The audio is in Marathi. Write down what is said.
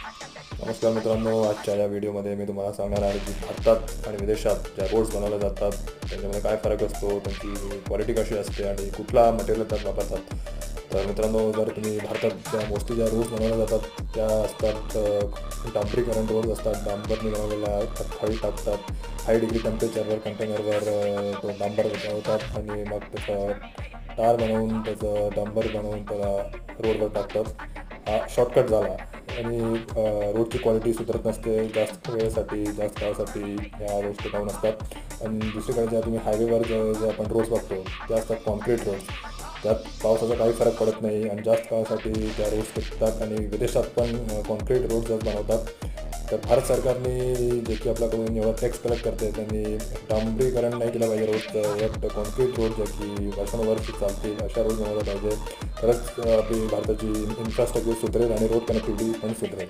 नमस्कार मित्रांनो, आजच्या या व्हिडिओमध्ये मी तुम्हाला सांगणार आहे की भारतात आणि विदेशात ज्या रोड्स बनवले जातात त्यांच्यामध्ये काय फरक असतो, त्यांची क्वालिटी कशी असते आणि कुठला मटेरियल त्यात वापरतात. तर मित्रांनो, जर तुम्ही भारतात ज्या मोस्टली ज्या रोड्स बनवल्या जातात त्या असतात डांबरीकरण रोड्स असतात. डांबरने बनवलेल्या खडी टाकतात, हाय डिग्री टेम्परेचरवर कंटेनरवर तो डांबर बनवतात आणि मग त्याचं टार बनवून त्याचं डांबर बनवून त्याला रोडवर टाकतात. हा शॉर्टकट झाला आणि रोडची क्वालिटी सुधारत नसते. जास्त वेळेसाठी जास्त काळासाठी या रोड्स टिकाऊ नसतात. आणि दुसरीकडे ज्या तुम्ही हायवेवर जे आपण रोड्स बघतो ते असतात कॉन्क्रीट रोड्स. त्यात पावसाचा काही फरक पडत नाही आणि जास्त काळासाठी त्या रोड्स टिकतात. आणि विदेशात पण कॉन्क्रीट रोड्स बनवतात. तर भारत सरकारने जे की आपल्याकडून एवढा टॅक्स कलेक्ट करते त्यांनी डांबरीकरण नाही केलं पाहिजे रोडचं. उलट कॉन्क्रीट रोड जे की वर्षानुवर्ष चालतील अशा रोड बनवल्या पाहिजे. तरच आपली भारताची इन्फ्रास्ट्रक्चर सुधारेल आणि रोड कनेक्टिव्हिटी पण सुधारेल.